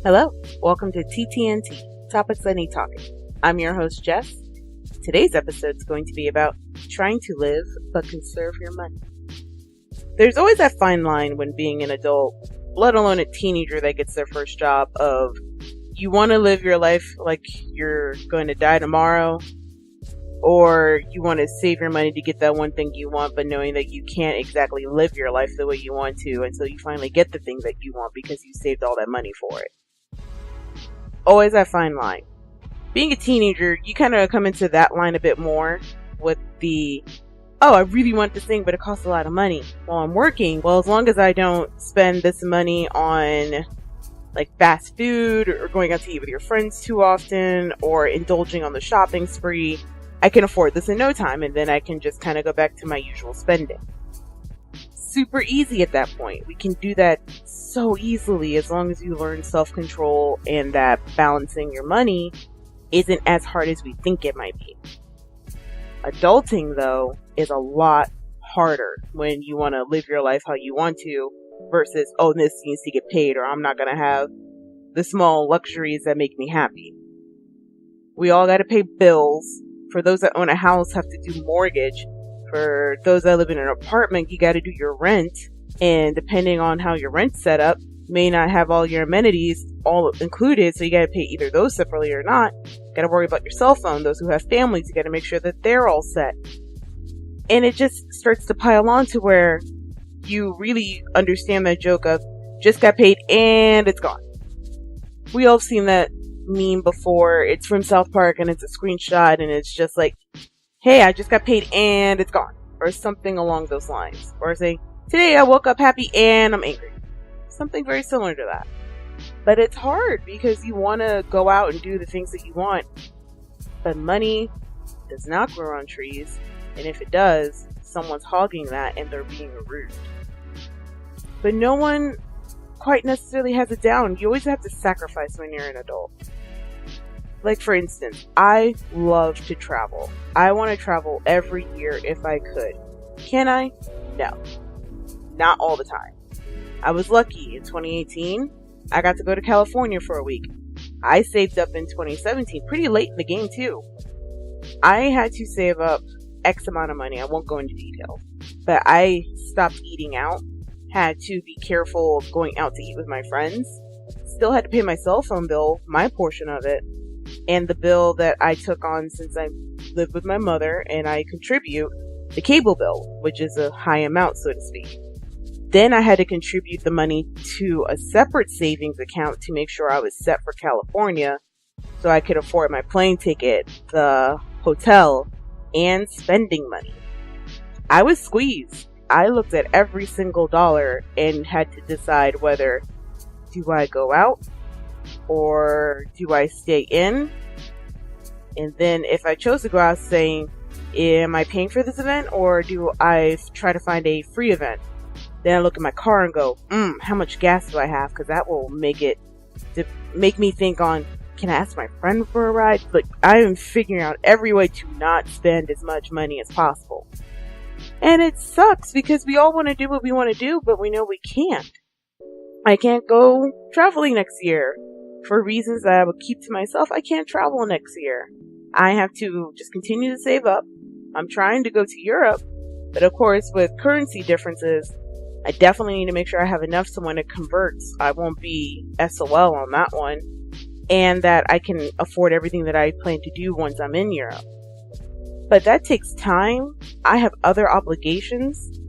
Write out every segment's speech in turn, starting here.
Hello, welcome to TTNT, Topics That Need Talking. I'm your host, Jess. Today's episode is going to be about trying to live but conserve your money. There's always that fine line when being an adult, let alone a teenager that gets their first job, of you want to live your life like you're going to die tomorrow, or you want to save your money to get that one thing you want, but knowing that you can't exactly live your life the way you want to until you finally get the thing that you want because you saved all that money for it. Always that fine line. Being a teenager, you kind of come into that line a bit more with the, oh, I really want this thing, but it costs a lot of money. While I'm working, well, as long as I don't spend this money on like fast food or going out to eat with your friends too often or indulging on the shopping spree, I can afford this in no time, and then I can just kind of go back to my usual spending. Super easy at that point. We can do that so easily as long as you learn self-control and that balancing your money isn't as hard as we think it might be. Adulting, though, is a lot harder when you want to live your life how you want to versus, oh, this needs to get paid, or I'm not going to have the small luxuries that make me happy. We all got to pay bills. For those that own a house, have to do mortgage. For those that live in an apartment, you got to do your rent. And depending on how your rent's set up, may not have all your amenities all included. So you got to pay either those separately or not. Got to worry about your cell phone. Those who have families, you got to make sure that they're all set. And it just starts to pile on to where you really understand that joke of just got paid and it's gone. We all have seen that meme before. It's from South Park and it's a screenshot and it's just like, hey, I just got paid and it's gone, or something along those lines. Or say, today I woke up happy and I'm angry. Something very similar to that. But it's hard because you want to go out and do the things that you want, but money does not grow on trees, and if it does, someone's hogging that and they're being rude. But no one quite necessarily has it down. You always have to sacrifice when you're an adult. Like, for instance, I love to travel. I want to travel every year if I could. Can I? No. Not all the time. I was lucky in 2018. I got to go to California for a week. I saved up in 2017, pretty late in the game too. I had to save up X amount of money. I won't go into detail. But I stopped eating out. Had to be careful of going out to eat with my friends. Still had to pay my cell phone bill, my portion of it. And the bill that I took on since I live with my mother and I contribute, the cable bill, which is a high amount, so to speak. Then I had to contribute the money to a separate savings account to make sure I was set for California so I could afford my plane ticket, the hotel, and spending money. I was squeezed. I looked at every single dollar and had to decide whether do I go out or do I stay in? And then if I chose to go out, saying, am I paying for this event or do I try to find a free event? Then I look at my car and go, how much gas do I have? Because that will make me think on, can I ask my friend for a ride? But I am figuring out every way to not spend as much money as possible. And it sucks because we all want to do what we want to do, but we know we can't. I can't go traveling next year. For reasons that I would keep to myself, I can't travel next year. I have to just continue to save up. I'm trying to go to Europe, but of course with currency differences, I definitely need to make sure I have enough so when it converts, I won't be SOL on that one, and that I can afford everything that I plan to do once I'm in Europe. But that takes time. I have other obligations,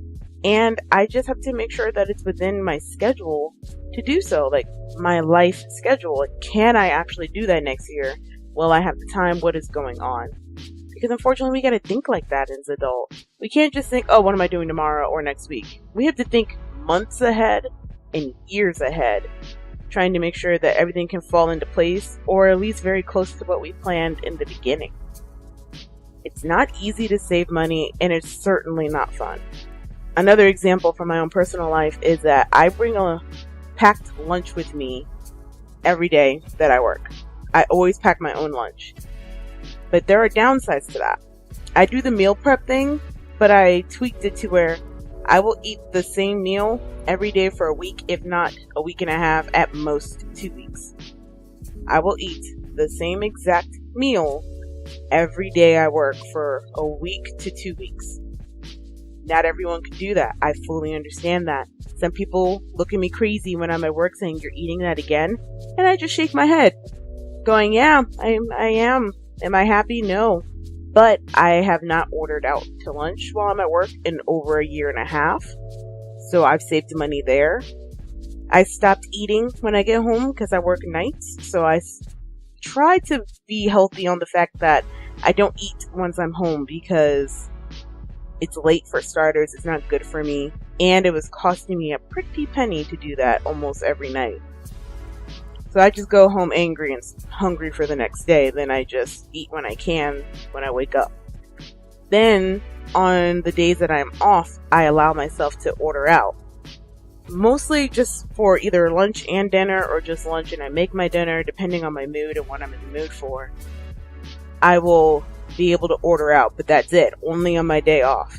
and I just have to make sure that it's within my schedule to do so, like my life schedule. Like, can I actually do that next year? Will I have the time? What is going on? Because unfortunately, we got to think like that as adults. We can't just think, oh, what am I doing tomorrow or next week? We have to think months ahead and years ahead, trying to make sure that everything can fall into place, or at least very close to what we planned in the beginning. It's not easy to save money, and it's certainly not fun. Another example from my own personal life is that I bring a packed lunch with me every day that I work. I always pack my own lunch. But there are downsides to that. I do the meal prep thing, but I tweaked it to where I will eat the same meal every day for a week, if not a week and a half, at most 2 weeks. I will eat the same exact meal every day I work for a week to 2 weeks. Not everyone can do that. I fully understand that. Some people look at me crazy when I'm at work saying, "You're eating that again?" And I just shake my head, going, "Yeah, I am. Am I happy? No." But I have not ordered out to lunch while I'm at work in over a year and a half. So I've saved money there. I stopped eating when I get home because I work nights. So I try to be healthy on the fact that I don't eat once I'm home because it's late for starters. It's not good for me. And it was costing me a pretty penny to do that almost every night. So I just go home angry and hungry for the next day. Then I just eat when I can when I wake up. Then on the days that I'm off, I allow myself to order out. Mostly just for either lunch and dinner or just lunch, and I make my dinner depending on my mood and what I'm in the mood for. I will be able to order out, but that's it. Only on my day off.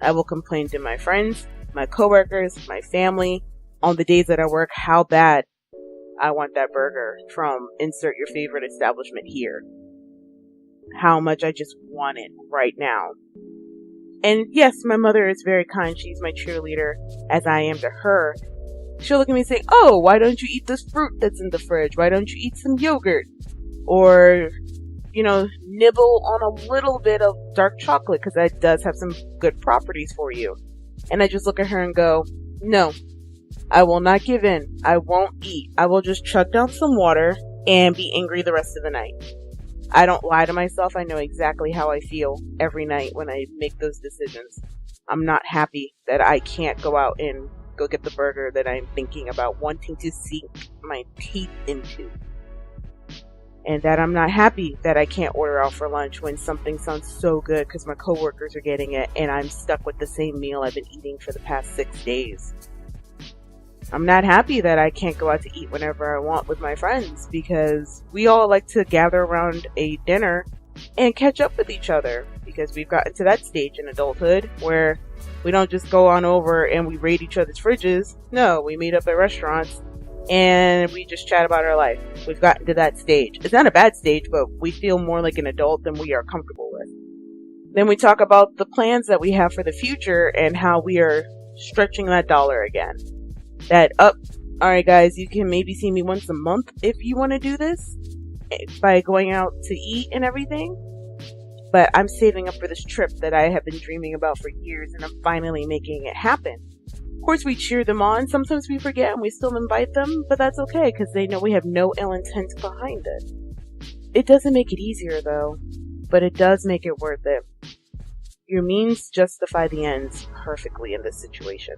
I will complain to my friends, my coworkers, my family on the days that I work how bad I want that burger from insert your favorite establishment here. How much I just want it right now. And yes, my mother is very kind. She's my cheerleader, as I am to her. She'll look at me and say, "Oh, why don't you eat this fruit that's in the fridge? Why don't you eat some yogurt?" Or, nibble on a little bit of dark chocolate because that does have some good properties for you. And I just look at her and go, "No, I will not give in. I won't eat. I will just chug down some water and be angry the rest of the night." I don't lie to myself. I know exactly how I feel every night when I make those decisions. I'm not happy that I can't go out and go get the burger that I'm thinking about wanting to sink my teeth into. And that I'm not happy that I can't order out for lunch when something sounds so good because my coworkers are getting it and I'm stuck with the same meal I've been eating for the past 6 days. I'm not happy that I can't go out to eat whenever I want with my friends because we all like to gather around a dinner and catch up with each other because we've gotten to that stage in adulthood where we don't just go on over and we raid each other's fridges. No, we meet up at restaurants and we just chat about our life. We've gotten to that stage. It's not a bad stage, but we feel more like an adult than we are comfortable with. Then we talk about the plans that we have for the future and how we are stretching that dollar again. Alright guys, you can maybe see me once a month if you want to do this by going out to eat and everything. But I'm saving up for this trip that I have been dreaming about for years and I'm finally making it happen. Of course we cheer them on, sometimes we forget and we still invite them, but that's okay because they know we have no ill intent behind it. It doesn't make it easier though, but it does make it worth it. Your means justify the ends perfectly in this situation.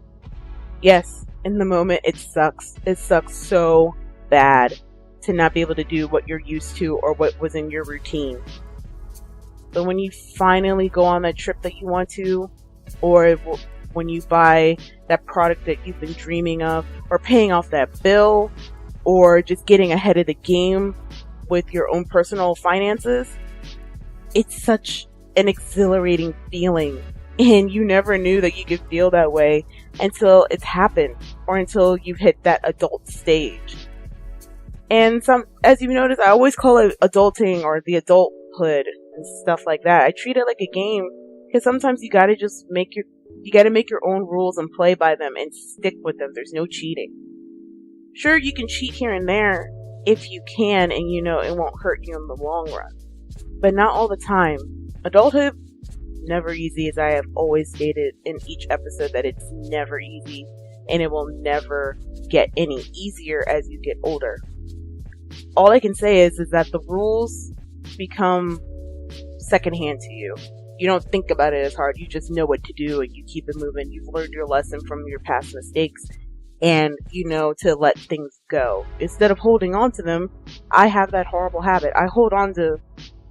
Yes, in the moment it sucks. It sucks so bad to not be able to do what you're used to or what was in your routine. But when you finally go on that trip that you want to, or when you buy that product that you've been dreaming of, or paying off that bill, or just getting ahead of the game with your own personal finances, it's such an exhilarating feeling. And you never knew that you could feel that way until it's happened or until you've hit that adult stage. And as you've noticed, I always call it adulting or the adulthood and stuff like that. I treat it like a game because sometimes you gotta make your own rules and play by them and stick with them. There's no cheating. Sure, you can cheat here and there if you can and it won't hurt you in the long run. But not all the time. Adulthood, never easy, as I have always stated in each episode that it's never easy and it will never get any easier as you get older. All I can say is that the rules become secondhand to you. You don't think about it as hard. You just know what to do and you keep it moving. You've learned your lesson from your past mistakes and you know to let things go. Instead of holding on to them, I have that horrible habit. I hold on to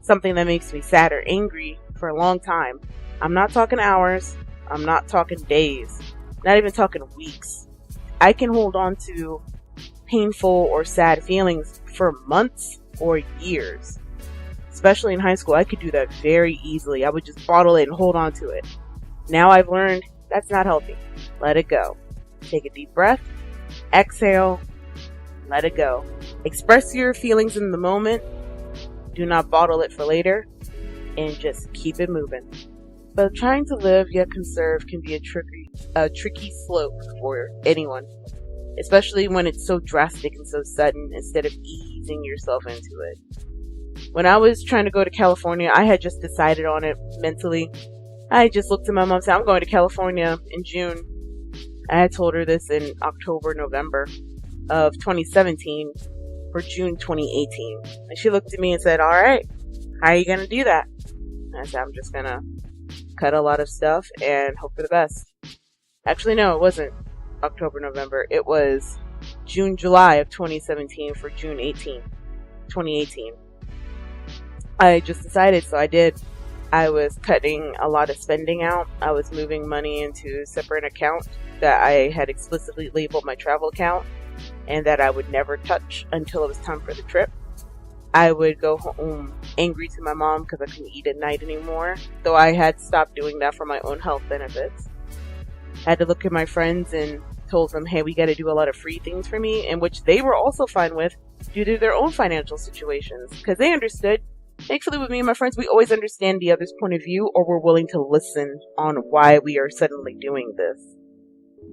something that makes me sad or angry for a long time. I'm not talking hours. I'm not talking days. Not even talking weeks. I can hold on to painful or sad feelings for months or years. Especially in high school, I could do that very easily. I would just bottle it and hold on to it. Now I've learned That's not healthy. Let it go. Take a deep breath. Exhale. Let it go. Express your feelings in the moment. Do not bottle it for later. And just keep it moving. But trying to live yet conserve can be a tricky slope for anyone. Especially when it's so drastic and so sudden instead of easing yourself into it. When I was trying to go to California, I had just decided on it mentally. I just looked at my mom and said, I'm going to California in June. I had told her this in October, November of 2017 for June 2018. And she looked at me and said, all right, how are you going to do that? And I said, I'm just going to cut a lot of stuff and hope for the best. Actually, no, it wasn't October, November. It was June, July of 2017 for June 2018. I just decided, so I did. I was cutting a lot of spending out. I was moving money into a separate account that I had explicitly labeled my travel account and that I would never touch until it was time for the trip. I would go home angry to my mom because I couldn't eat at night anymore, though I had stopped doing that for my own health benefits. I had to look at my friends and told them, hey, we got to do a lot of free things for me, in which they were also fine with due to their own financial situations, because they understood. Thankfully, with me and my friends, we always understand the other's point of view, or we're willing to listen on why we are suddenly doing this.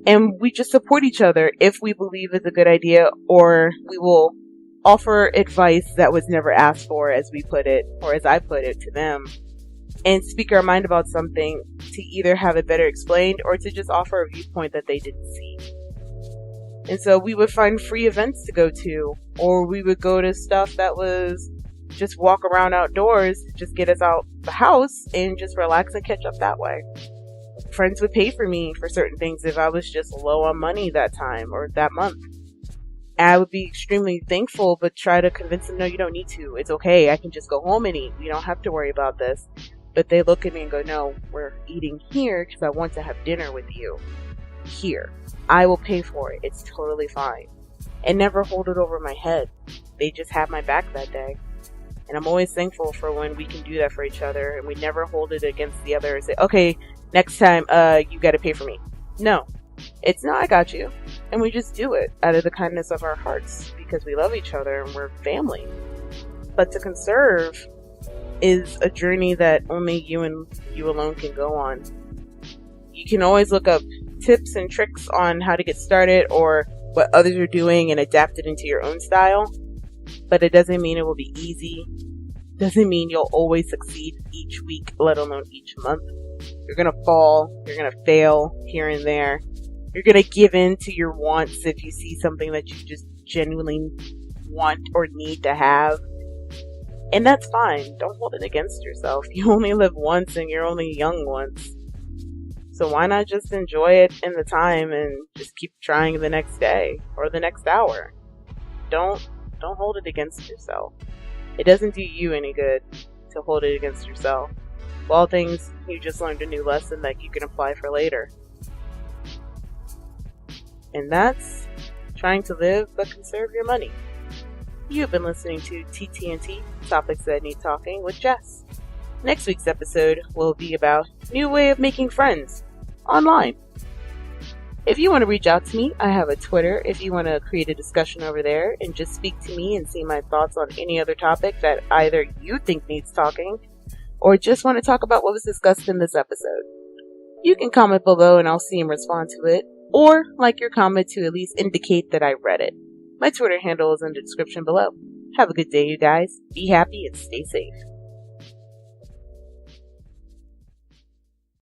And we just support each other if we believe it's a good idea, or we will offer advice that was never asked for, as we put it, or as I put it to them, and speak our mind about something to either have it better explained or to just offer a viewpoint that they didn't see. And so we would find free events to go to, or we would go to stuff that was just walk around outdoors, just get us out the house and just relax and catch up that way. Friends would pay for me for certain things if I was just low on money that time or that month. I would be extremely thankful, but try to convince them, no, you don't need to. It's okay. I can just go home and eat. We don't have to worry about this. But they look at me and go, no, we're eating here because I want to have dinner with you here. I will pay for it. It's totally fine. And never hold it over my head. They just have my back that day. And I'm always thankful for when we can do that for each other and we never hold it against the other and say, okay, next time, you got to pay for me. No, it's no, I got you. And we just do it out of the kindness of our hearts because we love each other and we're family. But to conserve is a journey that only you and you alone can go on. You can always look up tips and tricks on how to get started or what others are doing and adapt it into your own style. But it doesn't mean it will be easy. Doesn't mean you'll always succeed each week, let alone each month. You're going to fall. You're going to fail here and there. You're going to give in to your wants if you see something that you just genuinely want or need to have. And that's fine. Don't hold it against yourself. You only live once and you're only young once. So why not just enjoy it in the time and just keep trying the next day or the next hour? Don't hold it against yourself. It doesn't do you any good to hold it against yourself. Of all things, you just learned a new lesson that you can apply for later. And that's trying to live but conserve your money. You've been listening to TTNT, Topics That Need Talking with Jess. Next week's episode will be about new way of making friends online. If you want to reach out to me, I have a Twitter if you want to create a discussion over there and just speak to me and see my thoughts on any other topic that either you think needs talking or just want to talk about what was discussed in this episode. You can comment below and I'll see and respond to it, or like your comment to at least indicate that I read it. My Twitter handle is in the description below. Have a good day, you guys. Be happy and stay safe.